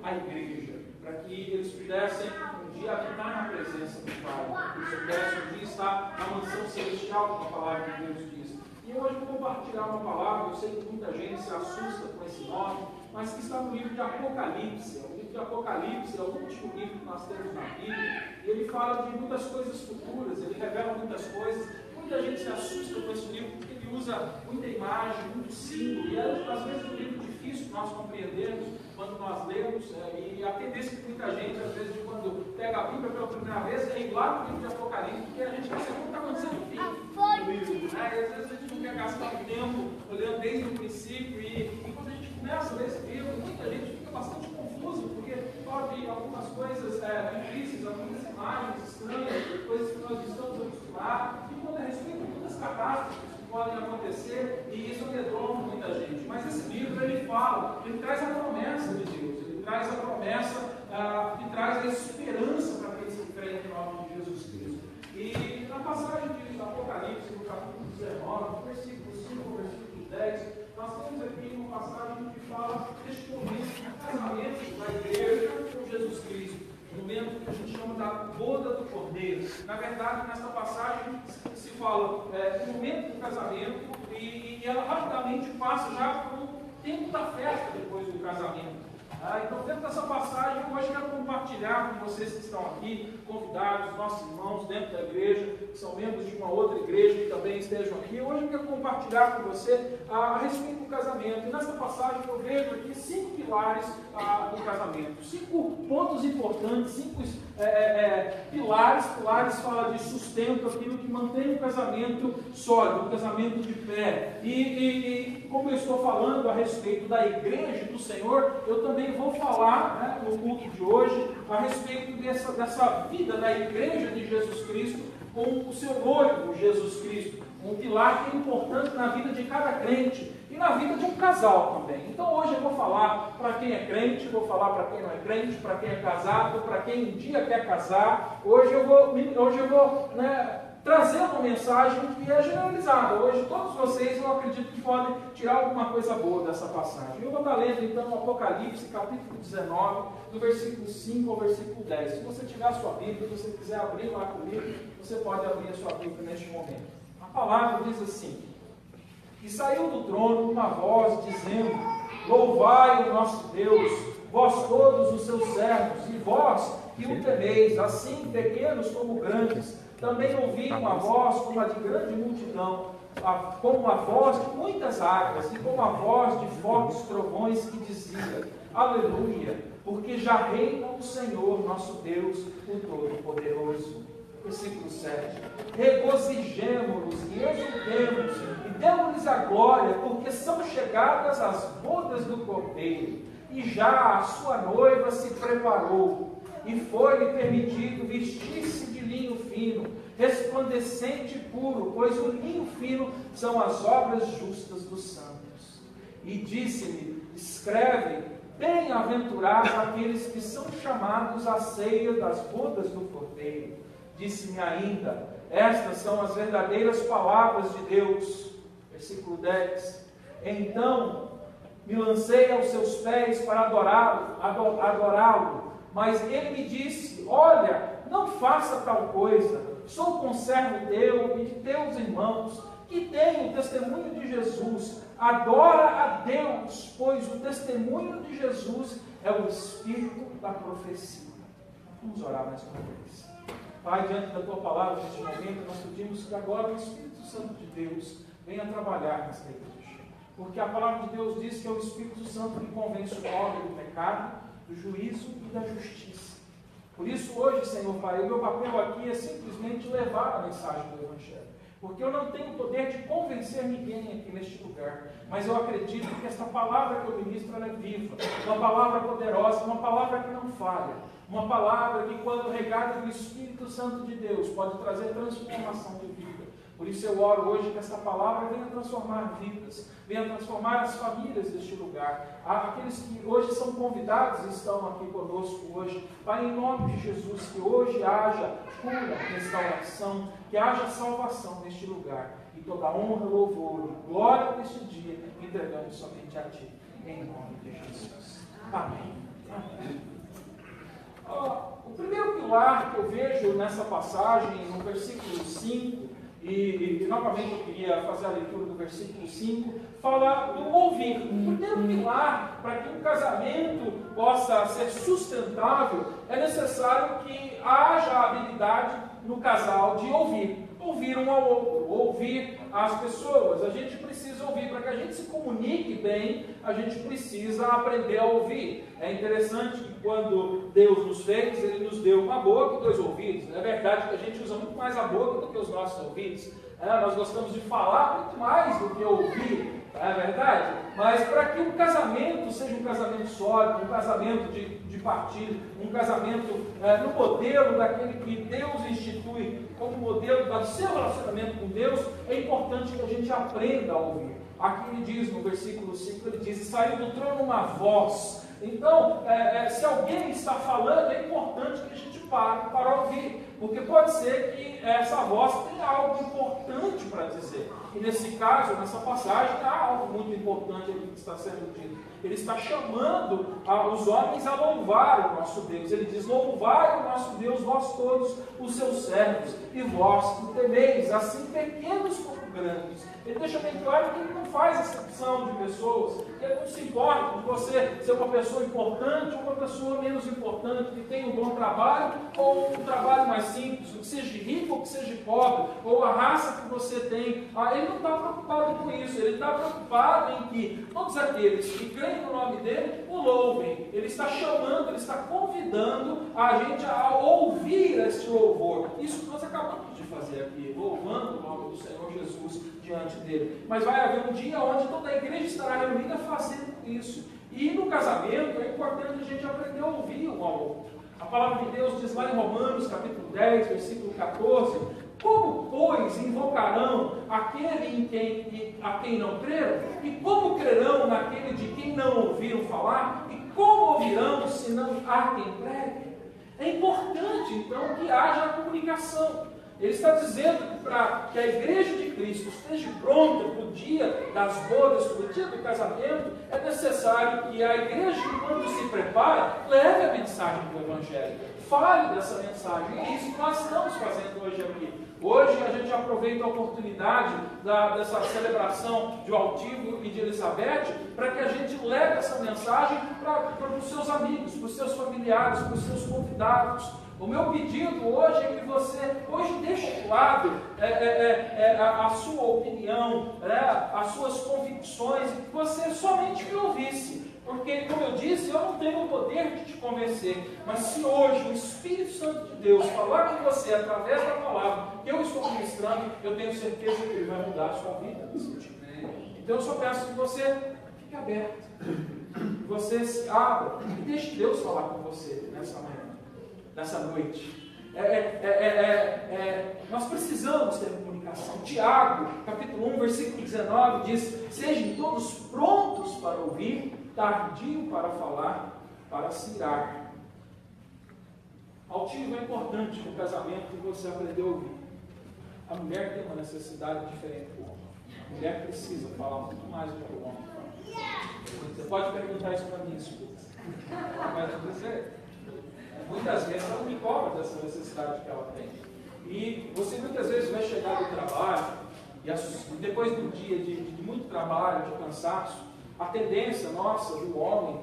A igreja, para que eles pudessem um dia habitar na presença do Pai, que eles pudessem um dia estar na mansão celestial, como a palavra de Deus diz. E hoje eu vou compartilhar uma palavra, eu sei que muita gente se assusta com esse nome, mas que está no livro de Apocalipse. O livro de Apocalipse é o último livro que nós temos na Bíblia, e ele fala de muitas coisas futuras, ele revela muitas coisas. Muita gente se assusta com esse livro porque ele usa muita imagem, muito símbolo, e às vezes é um livro difícil que nós compreendemos quando nós lemos, e a tendência que muita gente, às vezes, quando pega a Bíblia pela primeira vez, é ir lá no livro de Apocalipse, porque a gente quer saber o que está acontecendo no fim do livro. E às vezes a gente não quer gastar tempo olhando desde o princípio, e quando a gente começa a ler esse livro, muita gente fica bastante confuso, porque fala de algumas coisas difíceis, algumas imagens estranhas, coisas que nós estamos acostumados, e quando a respeito de muitas catástrofes podem acontecer, e isso amedronta muita gente. Mas esse livro, ele fala, ele traz a promessa de Deus, ele traz a promessa, que traz a esperança para aqueles que creem no nome de Jesus Cristo. E na passagem de Apocalipse, no capítulo 19, versículo 5, versículo 10, nós temos aqui uma passagem que fala deste momento do casamento da igreja com Jesus Cristo. O momento que a gente chama da boda do Cordeiro. Na verdade, nessa passagem se fala do momento do casamento e ela rapidamente passa já para o tempo da festa depois do casamento. Então, dentro dessa passagem, hoje eu quero compartilhar com vocês que estão aqui, convidados, nossos irmãos dentro da igreja, que são membros de uma outra igreja que também estejam aqui. Hoje eu quero compartilhar com você a respeito do casamento. E nessa passagem eu vejo aqui 5 pilares do casamento, 5 pontos importantes, 5 pilares. Pilares fala de sustento, aquilo que mantém o casamento sólido, o casamento de pé. E como eu estou falando a respeito da igreja do Senhor, eu também vou falar no culto de hoje a respeito dessa vida da igreja de Jesus Cristo com o seu noivo Jesus Cristo, um pilar que é importante na vida de cada crente e na vida de um casal também. Então hoje eu vou falar para quem é crente, vou falar para quem não é crente, para quem é casado, para quem um dia quer casar. Hoje eu vou trazer uma mensagem que é generalizada. Hoje todos vocês, eu acredito que podem tirar alguma coisa boa dessa passagem. Eu vou estar lendo então o Apocalipse, capítulo 19, do versículo 5 ao versículo 10. Se você tiver a sua Bíblia, se você quiser abrir lá comigo, você pode abrir a sua Bíblia neste momento. A palavra diz assim: e saiu do trono uma voz dizendo: louvai o nosso Deus, vós todos os seus servos, e vós que o temeis, assim pequenos como grandes. Também ouvi uma voz como a de grande multidão, como a voz de muitas águas, e como a voz de fortes trovões que dizia: aleluia, porque já reina o Senhor nosso Deus, o Todo-Poderoso. Versículo 7. Regozijemo-nos e exultemos e demos-lhes a glória, porque são chegadas as bodas do Cordeiro, e já a sua noiva se preparou, e foi-lhe permitido vestir-se de linho fino, resplandecente e puro, pois o linho fino são as obras justas dos santos. e disse-me: escreve, bem-aventurados aqueles que são chamados à ceia das bodas do Cordeiro. Disse-me ainda: estas são as verdadeiras palavras de Deus. Versículo 10. Então me lancei aos seus pés para adorá-lo, mas ele me disse: olha, não faça tal coisa, sou conservo teu e de teus irmãos, que têm o testemunho de Jesus. Adora a Deus, pois o testemunho de Jesus é o espírito da profecia. Vamos orar mais uma vez. Pai, diante da tua palavra neste momento, nós pedimos que agora o Espírito Santo de Deus venha trabalhar nesta igreja. Porque a palavra de Deus diz que é o Espírito Santo que convence o homem do pecado, do juízo e da justiça. Por isso hoje, Senhor Pai, o meu papel aqui é simplesmente levar a mensagem do Evangelho. Porque eu não tenho o poder de convencer ninguém aqui neste lugar. Mas eu acredito que esta palavra que eu ministro ela é viva. Uma palavra poderosa, uma palavra que não falha. Uma palavra que, quando regada do Espírito Santo de Deus, pode trazer transformação de vida. Por isso eu oro hoje que esta palavra venha transformar vidas, venha transformar as famílias deste lugar. Aqueles que hoje são convidados e estão aqui conosco hoje, Pai, em nome de Jesus, que hoje haja cura, restauração, que haja salvação neste lugar. E toda honra, louvor e glória neste dia entregamos somente a Ti, em nome de Jesus. Amém. Amém. O primeiro pilar que eu vejo nessa passagem, no versículo 5, e novamente eu queria fazer a leitura do versículo 5, fala do ouvir. O primeiro pilar para que um casamento possa ser sustentável é necessário que haja a habilidade no casal de ouvir. Ouvir um ao outro, ouvir as pessoas. A gente precisa ouvir. Para que a gente se comunique bem, a gente precisa aprender a ouvir. É interessante que quando Deus nos fez, Ele nos deu uma boca e dois ouvidos. É verdade que a gente usa muito mais a boca do que os nossos ouvidos. Nós gostamos de falar muito mais do que ouvir. É verdade? Mas para que um casamento seja um casamento sólido, um casamento de partilha, um casamento no modelo daquele que Deus institui como modelo do seu relacionamento com Deus, é importante que a gente aprenda a ouvir. Aqui ele diz, no versículo 5, ele diz: saiu do trono uma voz. Então, se alguém está falando, é importante que a gente pare para ouvir, porque pode ser que essa voz tenha algo importante para dizer. E nesse caso, nessa passagem, há algo muito importante aqui que está sendo dito. Ele está chamando os homens a louvar o nosso Deus. Ele diz: louvai o nosso Deus, vós todos os seus servos, e vós que temeis, assim pequenos como grandes. Ele deixa bem claro que ele não faz acepção de pessoas, que ele não se importa com você ser uma pessoa importante ou uma pessoa menos importante, que tem um bom trabalho ou um trabalho mais simples, que seja rico ou que seja pobre, ou a raça que você tem. Ele não está preocupado com isso, ele está preocupado em que todos aqueles que creem no nome dele o louvem. Ele está chamando, ele está convidando a gente a ouvir este louvor. Isso que nós acabamos de fazer aqui, louvando o nome do Senhor Jesus diante dele. Mas vai haver um dia onde toda a igreja estará reunida fazendo isso. E no casamento é importante a gente aprender a ouvir um ao outro. A palavra de Deus diz lá em Romanos, capítulo 10, versículo 14: como, pois, invocarão aquele a quem não creram? E como crerão naquele de quem não ouviram falar? E como ouvirão se não há quem pregue? É importante, então, que haja a comunicação. Ele está dizendo que para que a igreja de Cristo esteja pronta para o dia das bodas, para o dia do casamento, é necessário que a igreja, quando se prepara, leve a mensagem do Evangelho. Fale dessa mensagem. E é isso que nós estamos fazendo hoje aqui. Hoje a gente aproveita a oportunidade dessa celebração de Altivo e de Elizabeth para que a gente leve essa mensagem para os seus amigos, para os seus familiares, para os seus convidados. O meu pedido hoje é que você hoje deixe de lado a sua opinião, as suas convicções, e que você somente me ouvisse. Porque, como eu disse, eu não tenho o poder de te convencer. Mas se hoje o Espírito Santo de Deus falar com você através da palavra que eu estou ministrando, eu tenho certeza que Ele vai mudar a sua vida nesse sentido. Então eu só peço que você fique aberto, que você se abra e deixe Deus falar com você nessa manhã, nessa noite. Nós precisamos ter comunicação. comunicação. Tiago, capítulo 1, versículo 19, diz: sejam todos prontos para ouvir, tardio para falar, para se irar. Altivo é importante no casamento que você aprendeu a ouvir. A mulher tem uma necessidade diferente do homem. A mulher precisa falar muito mais do que o homem fala. Você pode perguntar isso para mim, escuta. Mas dizer, muitas vezes ela me cobra dessa necessidade que ela tem. E você muitas vezes vai chegar do trabalho, e depois do dia de muito trabalho, de cansaço, a tendência nossa, do homem,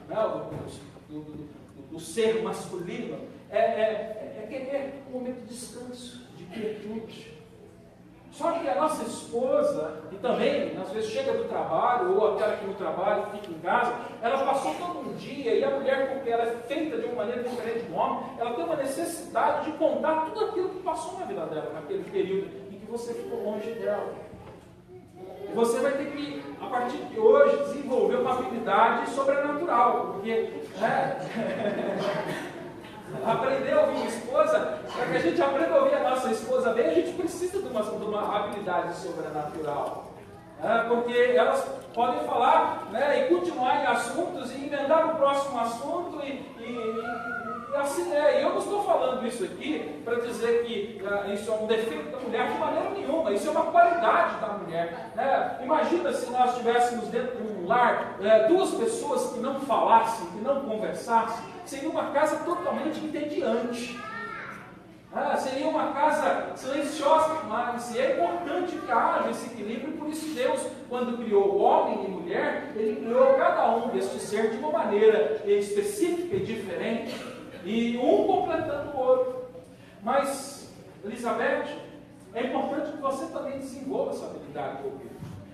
né, do ser masculino, é querer um momento de descanso, de quietude. Só que a nossa esposa, e também, às vezes chega do trabalho, ou aquela que no trabalho fica em casa, ela passou todo um dia, e a mulher, porque ela é feita de uma maneira diferente do homem, ela tem uma necessidade de contar tudo aquilo que passou na vida dela, naquele período em que você ficou longe dela. E você vai ter que, a partir de hoje, desenvolver uma habilidade sobrenatural, porque aprender a ouvir a esposa, para que a gente aprenda a ouvir a nossa esposa bem, a gente precisa de uma habilidade sobrenatural. Porque elas podem falar, né, e continuar em assuntos e emendar o próximo assunto e assim é. E eu não estou falando isso aqui para dizer que isso é um defeito da mulher de maneira nenhuma. Isso é uma qualidade da mulher, né? Imagina se nós estivéssemos dentro de um lar, duas pessoas que não falassem, que não conversassem, seria uma casa totalmente entediante. Seria uma casa silenciosa demais. E é importante que haja esse equilíbrio. Por isso Deus, quando criou homem e mulher, Ele criou cada um deste ser de uma maneira específica e diferente, e um completando o outro. Mas, Elizabeth, é importante que você também desenvolva essa habilidade de ouvir.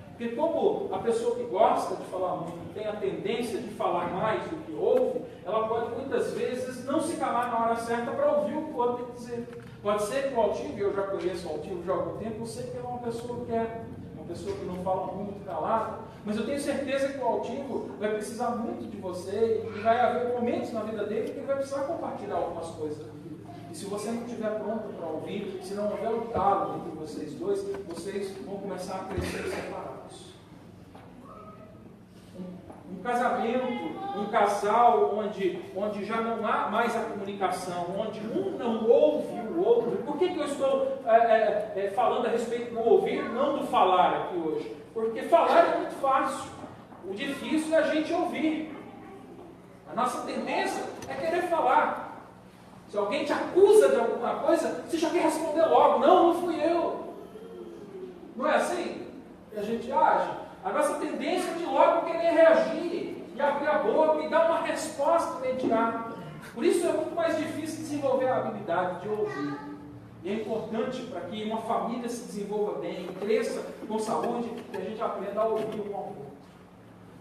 Porque como a pessoa que gosta de falar muito tem a tendência de falar mais do que ouve, ela pode muitas vezes não se calar na hora certa para ouvir o que o outro tem que dizer. Pode ser que o altivo, eu já conheço o altivo já há algum tempo, eu sei que é uma pessoa quieta, uma pessoa que não fala muito, calada, mas eu tenho certeza que o altivo vai precisar muito de você e vai haver momentos na vida dele que ele vai precisar compartilhar algumas coisas. E se você não estiver pronto para ouvir, se não houver o diálogo entre vocês dois, vocês vão começar a crescer separados. Um casamento, um casal onde já não há mais a comunicação, onde um não ouve o outro. Por que eu estou falando a respeito do ouvir, não do falar aqui hoje? Porque falar é muito fácil. O difícil é a gente ouvir. A nossa tendência é querer falar. Se alguém te acusa de alguma coisa, você já quer responder logo. Não fui eu. Não é assim que a gente age? A nossa tendência é de logo querer reagir e abrir a boca e dar uma resposta imediata. Por isso é muito mais difícil desenvolver a habilidade de ouvir. E é importante para que uma família se desenvolva bem, cresça com saúde, que a gente aprenda a ouvir um ao outro.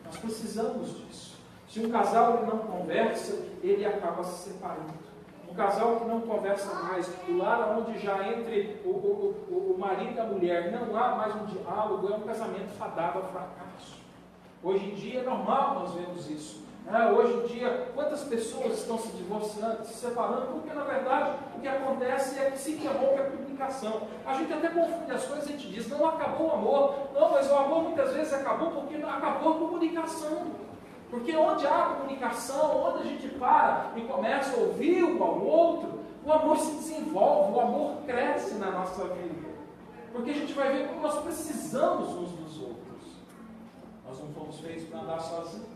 Nós precisamos disso. Se um casal ele não conversa, ele acaba se separando. Um casal que não conversa mais, o lar onde já entre o marido e a mulher não há mais um diálogo, é um casamento fadado ao fracasso. Hoje em dia é normal nós vemos isso. Hoje em dia, quantas pessoas estão se divorciando, se separando, porque na verdade o que acontece é que se interrompe a comunicação. A gente até confunde as coisas, a gente diz, não acabou o amor. Não, mas o amor muitas vezes acabou porque não acabou a comunicação. Porque onde há comunicação, onde a gente para e começa a ouvir um ao outro, o amor se desenvolve, o amor cresce na nossa vida. Porque a gente vai ver como nós precisamos uns dos outros. Nós não fomos feitos para andar sozinhos.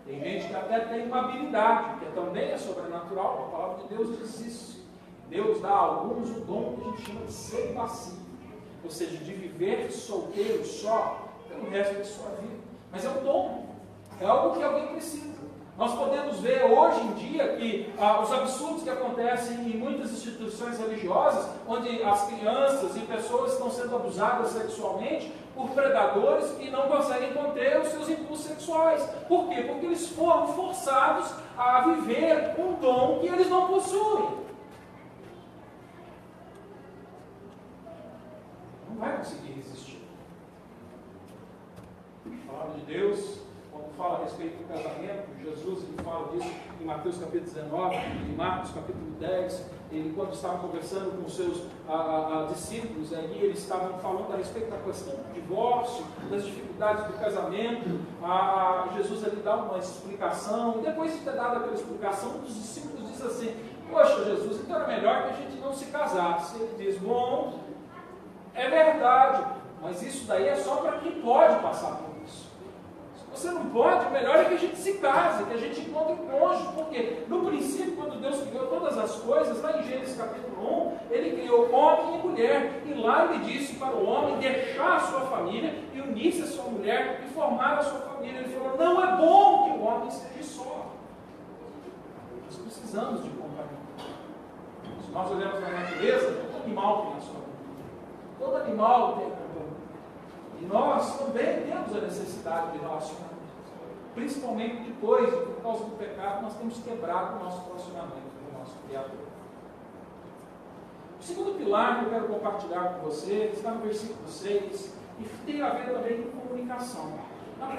Tem gente que até tem uma habilidade, que também é sobrenatural, a palavra de Deus diz isso. Deus dá a alguns o dom que a gente chama de celibacia, ou seja, de viver solteiro só pelo resto da sua vida. Mas é um dom. É algo que alguém precisa. Nós podemos ver hoje em dia que os absurdos que acontecem em muitas instituições religiosas, onde as crianças e pessoas estão sendo abusadas sexualmente por predadores que não conseguem conter os seus impulsos sexuais. Por quê? Porque eles foram forçados a viver um dom que eles não possuem. Não vai conseguir resistir. A palavra de Deus, quando fala a respeito do casamento, Jesus ele fala disso em Mateus capítulo 19, em Marcos capítulo 10, ele, quando estava conversando com os seus discípulos, ali eles estavam falando a respeito da questão do divórcio, das dificuldades do casamento. Jesus ali dá uma explicação, e depois de ter dado aquela explicação, um dos discípulos diz assim: poxa, Jesus, então era melhor que a gente não se casasse. Ele diz: bom, é verdade, mas isso daí é só para quem pode passar por isso. Se você não pode, o melhor é que a gente se case, que a gente encontre um cônjuge. Porque no princípio, quando Deus criou todas as coisas, lá em Gênesis capítulo 1, Ele criou homem e mulher. E lá Ele disse para o homem deixar a sua família e unir-se a sua mulher e formar a sua família. Ele falou: não é bom que o homem esteja só. Nós precisamos de companhia. Se nós olhamos na natureza, todo animal tem a sua companhia. Todo animal tem a companhia. E nós também temos a necessidade de relacionamento. Principalmente depois, por causa do pecado, nós temos quebrado o nosso relacionamento com o nosso Criador. O segundo pilar que eu quero compartilhar com você está no versículo 6 e tem a ver também com comunicação.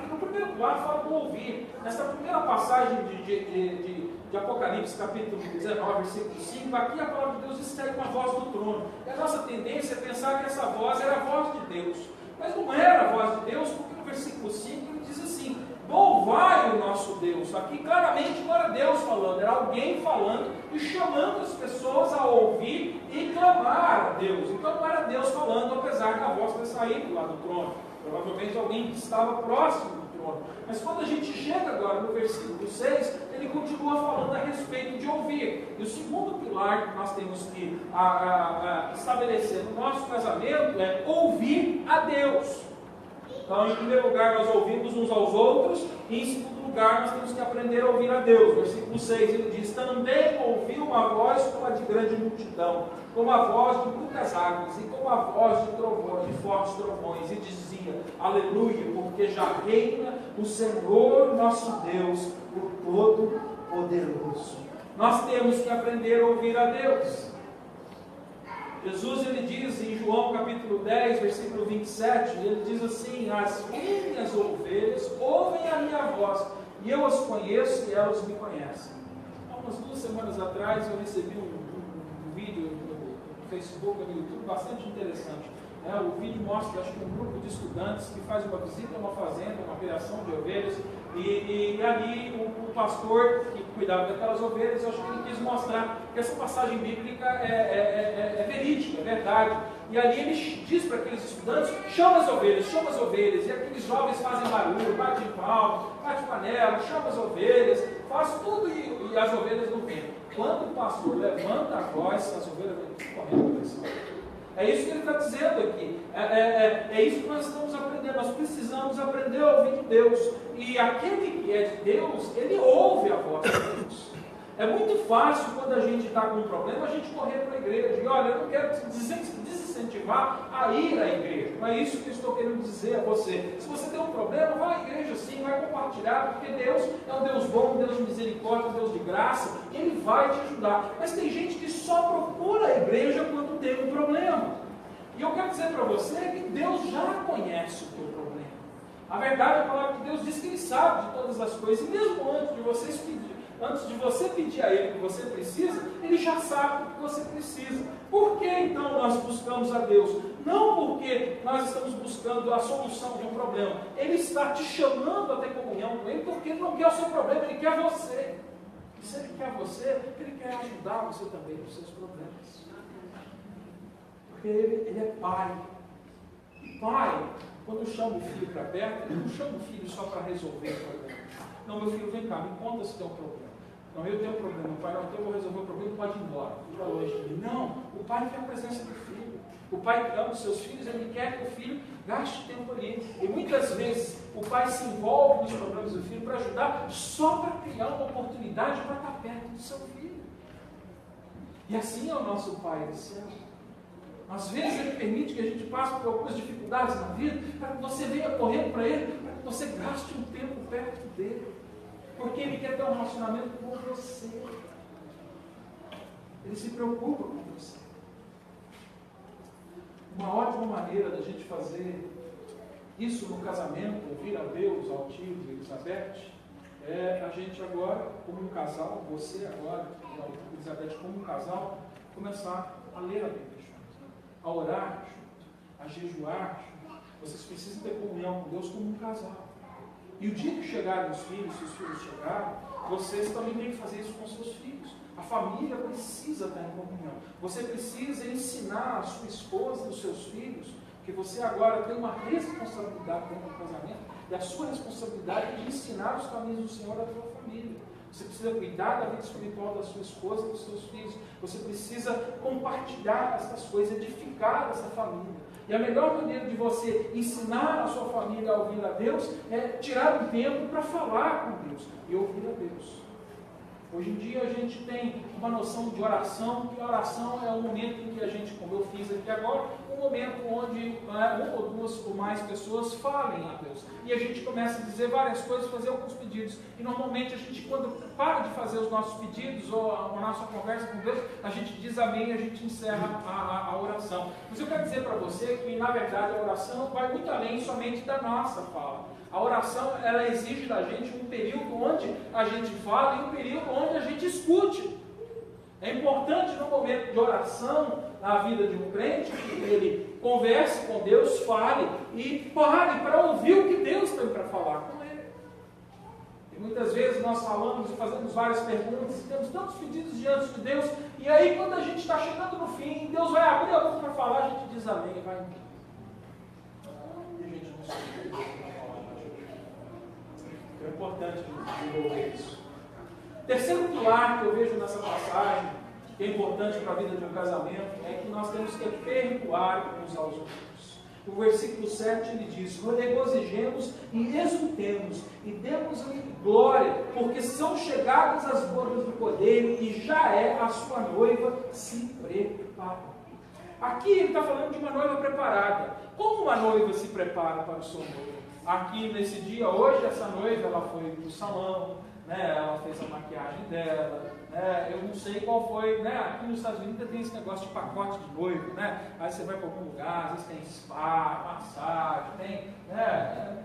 No primeiro pilar fala do ouvir. Nessa primeira passagem de Apocalipse, capítulo 19, versículo 5, aqui a palavra de Deus diz que é uma voz do trono. E a nossa tendência é pensar que essa voz era a voz de Deus. Mas não era a voz de Deus, porque no versículo 5 ele diz assim: louvai o nosso Deus. Aqui claramente não era Deus falando, era alguém falando e chamando as pessoas a ouvir e clamar a Deus. Então não era Deus falando, apesar da voz ter saído lá do trono. Provavelmente alguém que estava próximo do trono. Mas quando a gente chega agora no versículo 6, ele continua falando a respeito de ouvir. E o segundo pilar que nós temos que estabelecer no nosso casamento é ouvir a Deus. Então, em primeiro lugar, nós ouvimos uns aos outros, e em segundo lugar, nós temos que aprender a ouvir a Deus. Versículo 6, ele diz: também ouvi uma voz como a de grande multidão, como a voz de muitas águas, e como a voz de trovões, de fortes trovões, e dizia: aleluia, porque já reina o Senhor nosso Deus, o Todo-Poderoso. Nós temos que aprender a ouvir a Deus. Jesus, ele diz em João capítulo 10, versículo 27, ele diz assim: as minhas ovelhas ouvem a minha voz, e eu as conheço e elas me conhecem. Há umas 2 semanas atrás eu recebi um vídeo no Facebook, no YouTube, bastante interessante. O vídeo mostra, acho que um grupo de estudantes que faz uma visita a uma fazenda, uma criação de ovelhas, e ali o pastor que cuidava daquelas ovelhas, acho que ele quis mostrar que essa passagem bíblica é verídica, é verdade. E ali ele diz para aqueles estudantes: chama as ovelhas, e aqueles jovens fazem barulho, bate palma, bate panela, chama as ovelhas, faz tudo e as ovelhas não vêm. Quando o pastor levanta a voz, as ovelhas vêm correndo para cima. É isso que ele está dizendo aqui. É isso que nós estamos aprendendo. Nós precisamos aprender a ouvir de Deus. E aquele que é de Deus, ele ouve a voz de Deus. É muito fácil, quando a gente está com um problema, a gente correr para a igreja. E olha, eu não quero desincentivar a ir à igreja. Não é isso que eu estou querendo dizer a você. Se você tem um problema, vá à igreja sim, vai compartilhar, porque Deus é um Deus bom, um Deus de misericórdia, um Deus de graça. Ele vai te ajudar. Mas tem gente que só procura a igreja quando tem um problema. E eu quero dizer para você que Deus já conhece o teu problema. A verdade, a palavra de Deus diz que Ele sabe de todas as coisas. E mesmo antes de você pedir a Ele o que você precisa, Ele já sabe o que você precisa. Por que então nós buscamos a Deus? Não porque nós estamos buscando a solução de um problema. Ele está te chamando a ter comunhão com Ele, porque Ele não quer o seu problema, Ele quer você. E se Ele quer você, Ele quer ajudar você também nos seus problemas. Porque ele é pai. Pai, quando chama o filho para perto, ele não chama o filho só para resolver o problema. Não, meu filho, vem cá, me conta se tem um problema. Não, eu tenho um problema, pai, não, então eu vou resolver o problema, pode ir embora, fica longe de mim. Não, o pai quer a presença do filho. O pai que ama os seus filhos, ele quer que o filho gaste tempo ali. E muitas vezes o pai se envolve nos problemas do filho para ajudar, só para criar uma oportunidade para estar perto do seu filho. E assim é o nosso Pai do céu. Às vezes Ele permite que a gente passe por algumas dificuldades na vida, para que você venha correndo para Ele, para que você gaste um tempo perto dEle. Porque Ele quer ter um relacionamento com você. Ele se preocupa com você. Uma ótima maneira da gente fazer isso no casamento, ouvir a Deus, ao tio de Elizabeth, é a gente agora, como um casal, você agora, Elizabeth, como um casal, começar a ler a Bíblia junto, a orar junto, a jejuar junto. Vocês precisam ter comunhão com Deus como um casal. E o dia que chegarem os filhos, se os filhos chegarem, vocês também têm que fazer isso com os seus filhos. A família precisa estar em comunhão. Você precisa ensinar a sua esposa e os seus filhos que você agora tem uma responsabilidade dentro do casamento, e a sua responsabilidade é de ensinar os caminhos do Senhor à sua família. Você precisa cuidar da vida espiritual da sua esposa e dos seus filhos. Você precisa compartilhar essas coisas, edificar essa família. E a melhor maneira de você ensinar a sua família a ouvir a Deus é tirar um tempo para falar com Deus e ouvir a Deus. Hoje em dia a gente tem uma noção de oração, que a oração é o momento em que a gente, como eu fiz aqui agora, um momento onde uma ou duas ou mais pessoas falem a Deus. E a gente começa a dizer várias coisas, fazer alguns pedidos. E normalmente a gente, quando para de fazer os nossos pedidos ou a nossa conversa com Deus, a gente diz amém e a gente encerra a oração. Mas eu quero dizer para você que, na verdade, a oração vai muito além somente da nossa fala. A oração, ela exige da gente um período onde a gente fala e um período onde a gente escute. É importante no momento de oração na vida de um crente que ele converse com Deus, fale e pare para ouvir o que Deus tem para falar com ele. E muitas vezes nós falamos e fazemos várias perguntas, temos tantos pedidos diante de Deus, e aí quando a gente está chegando no fim, Deus vai abrir a boca para falar, a gente diz amém e vai embora. E a gente não sabe o que Deus vai falar. É importante desenvolver isso. Terceiro pilar que eu vejo nessa passagem, que é importante para a vida de um casamento, é que nós temos que perdoar uns aos outros. O versículo 7 ele diz: regozijemos e exultemos e demos-lhe glória, porque são chegadas as bodas do Cordeiro e já é a sua noiva se prepara. Aqui ele está falando de uma noiva preparada. Como uma noiva se prepara para o seu noivo? Aqui nesse dia, hoje, essa noiva ela foi para o salão, né, ela fez a maquiagem dela, né, eu não sei qual foi, né, aqui nos Estados Unidos tem esse negócio de pacote de noivo, né, aí você vai para algum lugar, às vezes tem spa, massagem, tem, né,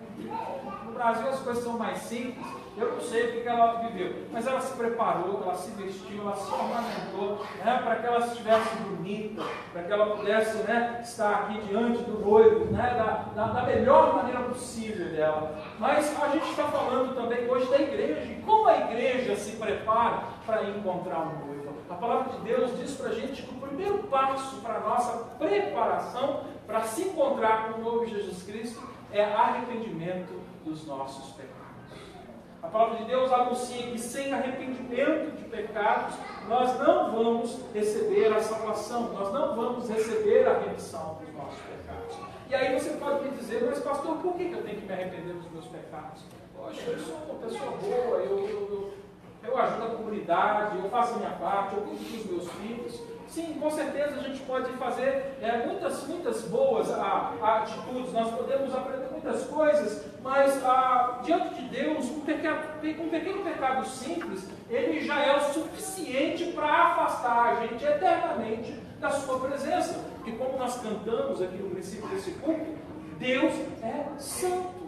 no Brasil as coisas são mais simples, eu não sei o que ela viveu, mas ela se preparou, ela se vestiu, ela se ornamentou, né, para que ela estivesse bonita, para que ela pudesse, né, estar aqui diante do noivo, né, da melhor maneira possível dela. Mas a gente está falando também hoje da igreja, e como a igreja se prepara para encontrar um noivo. A palavra de Deus diz para a gente que o primeiro passo para a nossa preparação para se encontrar com o noivo Jesus Cristo é arrependimento dos nossos pecados. A palavra de Deus anuncia que sem arrependimento de pecados, nós não vamos receber a salvação, nós não vamos receber a remissão dos nossos pecados. E aí você pode me dizer: mas pastor, por que eu tenho que me arrepender dos meus pecados? Poxa, eu sou uma pessoa boa, eu ajudo a comunidade, eu faço a minha parte, eu cuido dos meus filhos. Sim, com certeza a gente pode fazer muitas boas atitudes, nós podemos aprender muitas coisas, mas diante de Deus, um pequeno pecado simples, ele já é o suficiente para afastar a gente eternamente da sua presença. Porque como nós cantamos aqui no princípio desse culto, Deus é santo.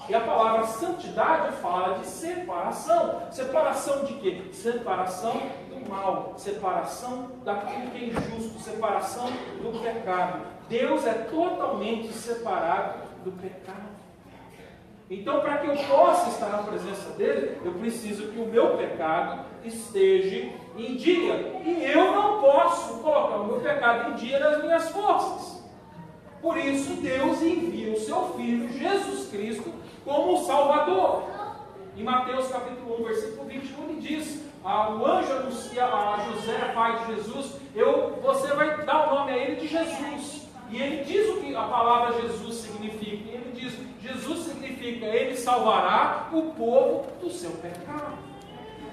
E a palavra santidade fala de separação. Separação de quê? Separação do mal, separação daquilo que é injusto, separação do pecado. Deus é totalmente separado do pecado. Então, para que eu possa estar na presença dele, eu preciso que o meu pecado esteja em dia. E eu não posso colocar o meu pecado em dia nas minhas forças. Por isso, Deus envia o seu Filho, Jesus Cristo, como o Salvador. Em Mateus capítulo 1, versículo 21, ele diz: o anjo anuncia a José, pai de Jesus, você vai dar o nome a ele de Jesus. E ele diz o que a palavra Jesus significa. Ele diz: Jesus significa, ele salvará o povo do seu pecado.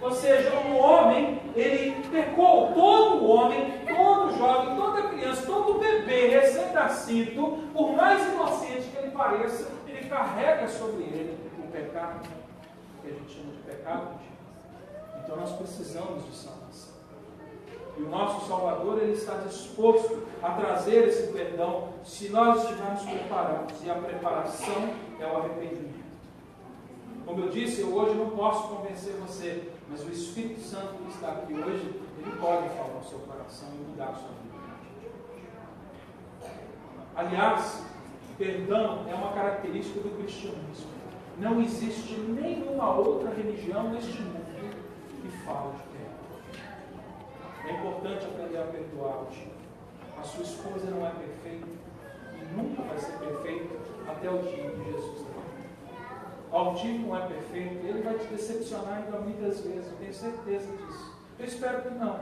Ou seja, um homem, ele pecou. Todo homem, todo jovem, toda criança, todo bebê recém-nascido, por mais inocente que ele pareça, ele carrega sobre ele o pecado, que a gente chama de pecado. Então nós precisamos de salvação. E o nosso Salvador, ele está disposto a trazer esse perdão se nós estivermos preparados. E a preparação é o arrependimento. Como eu disse, eu hoje não posso convencer você Mas o Espírito Santo que está aqui hoje, ele pode falar no seu coração e mudar a sua vida. Aliás, perdão é uma característica do cristianismo. Não existe nenhuma outra religião neste mundo que fala de perdão. É importante aprender a perdoar hoje. A sua esposa não é perfeita e nunca vai ser perfeita até o dia que Jesus está. Altivo não é perfeito, ele vai te decepcionar ainda muitas vezes, eu tenho certeza disso. Eu espero que não,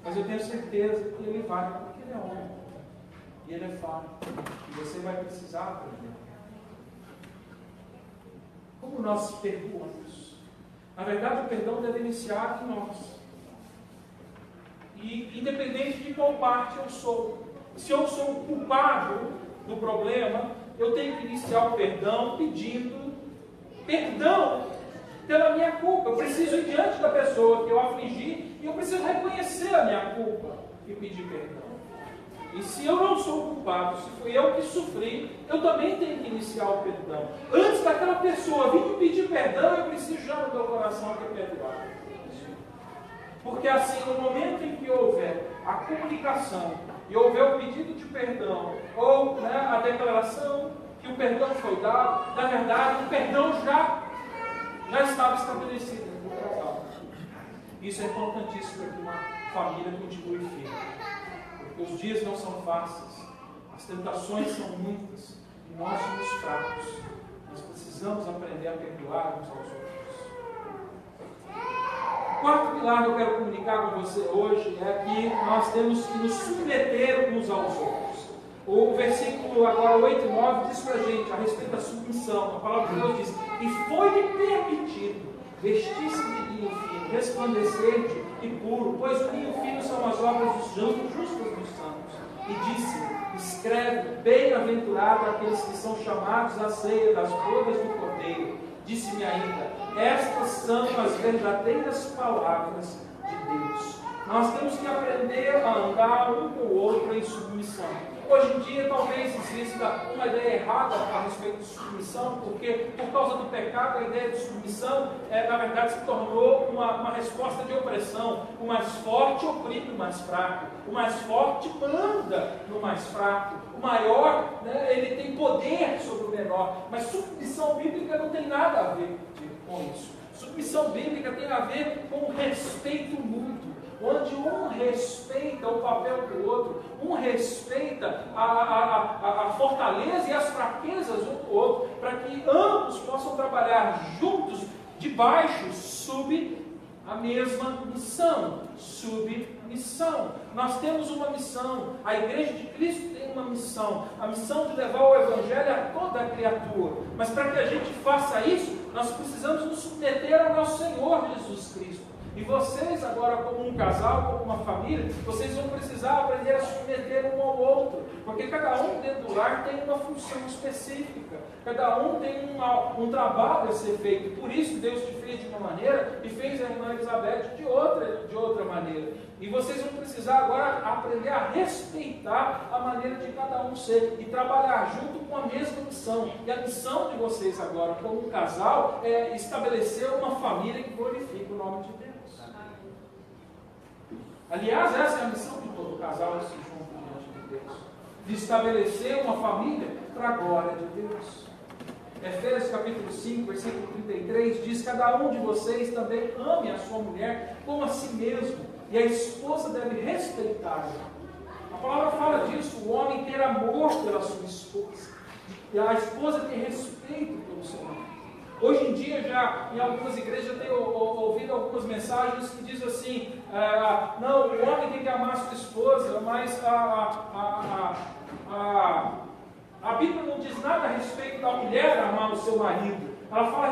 mas eu tenho certeza que ele vai, porque ele é homem e ele é falho, e você vai precisar aprender. Como nós perdoamos? Na verdade, o perdão deve iniciar em nós. E independente de qual parte eu sou, se eu sou o culpado do problema, eu tenho que iniciar o perdão pedindo perdão pela minha culpa. Eu preciso ir diante da pessoa que eu afligi e eu preciso reconhecer a minha culpa e pedir perdão. E se eu não sou culpado, se fui eu que sofri, eu também tenho que iniciar o perdão. Antes daquela pessoa vir me pedir perdão, eu preciso já no meu coração ter perdoado. Porque assim, no momento em que houver a comunicação e houver o pedido de perdão, ou a declaração que o perdão foi dado, na verdade, o perdão já estava estabelecido no casal. Isso é importantíssimo para que uma família continue firme. Porque os dias não são fáceis, as tentações são muitas, e nós somos fracos. Nós precisamos aprender a perdoar uns aos outros. O quarto pilar que eu quero comunicar com você hoje é que nós temos que nos submeter uns aos outros. O versículo agora 8 e 9 diz para a gente a respeito da submissão. A palavra de Deus diz: e foi-lhe permitido vestir-se de linho fino, resplandecer e puro, pois o linho fino são as obras dos justos dos santos. E disse: escreve, bem-aventurado aqueles que são chamados à ceia das bodas do Cordeiro. Disse-me ainda: estas são as verdadeiras palavras de Deus. Nós temos que aprender a andar um com o outro em submissão. Hoje em dia talvez exista uma ideia errada a respeito de submissão, porque por causa do pecado a ideia de submissão na verdade se tornou uma resposta de opressão. O mais forte oprime o mais fraco, o mais forte manda no mais fraco, o maior ele tem poder sobre o menor. Mas submissão bíblica não tem nada a ver com isso. Submissão bíblica tem a ver com respeito mútuo, onde um respeita o papel do outro, um respeita a fortaleza e as fraquezas um do outro, para que ambos possam trabalhar juntos, debaixo, sob a mesma missão, submissão. Nós temos uma missão, a Igreja de Cristo tem uma missão, a missão de levar o Evangelho a toda a criatura. Mas para que a gente faça isso, nós precisamos nos submeter ao nosso Senhor Jesus Cristo. E vocês agora, como um casal, como uma família, vocês vão precisar aprender a submeter um ao outro, porque cada um dentro do lar tem uma função específica, cada um tem um trabalho a ser feito. Por isso Deus te fez de uma maneira e fez a irmã Elizabeth de outra maneira. E vocês vão precisar agora aprender a respeitar a maneira de cada um ser e trabalhar junto com a mesma missão. E a missão de vocês agora, como um casal, é estabelecer uma família que glorifique o nome de Deus. Aliás, essa é a missão de todo casal que se junta diante de Deus, de estabelecer uma família para a glória de Deus. Efésios capítulo 5, versículo 33 diz: cada um de vocês também ame a sua mulher como a si mesmo, e a esposa deve respeitá-la. A palavra fala disso, o homem ter amor pela sua esposa, e a esposa ter respeito pelo seu marido. Hoje em dia, já em algumas igrejas, eu tenho ouvido algumas mensagens que dizem assim: não, o homem tem que amar a sua esposa, mas a Bíblia não diz nada a respeito da mulher amar o seu marido. Ela fala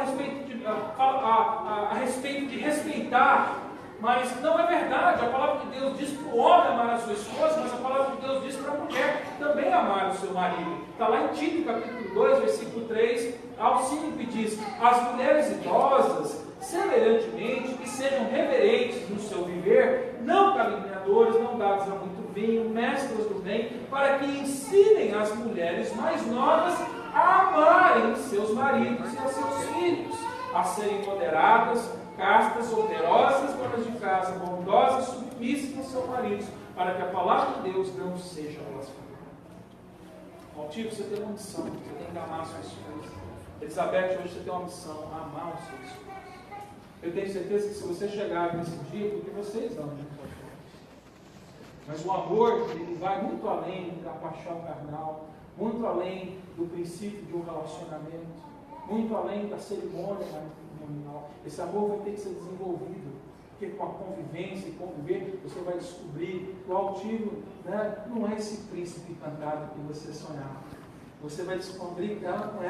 a respeito de respeitar, mas não é verdade. A palavra de Deus diz para o homem amar a sua esposa, mas a palavra de Deus diz para a mulher também amar o seu marido. Está lá em Tito capítulo 2, versículo 3 ao 5, e diz: as mulheres idosas, semelhantemente, que sejam reverentes no seu viver, não caluniadoras, não dadas a muito vinho, mestras do bem, para que ensinem as mulheres mais novas a amarem seus maridos e a seus filhos, a a serem moderadas, castas, operosas, donas de casa, bondosas, submissas aos seus maridos, para que a palavra de Deus não seja blasfemada. Altivo, você tem uma missão, você tem que amar a sua esposa. Elizabeth, hoje você tem uma missão, amar o seu esposo. Eu tenho certeza que se você chegar nesse dia, porque vocês amam muito a Deus. Mas o amor, ele vai muito além da paixão carnal, muito além do princípio de um relacionamento, muito além da cerimônia matrimonial. Esse amor vai ter que ser desenvolvido, porque com a convivência e conviver, você vai descobrir que o altivo, né, não é esse príncipe encantado que você sonhava. Você vai descobrir que ela não é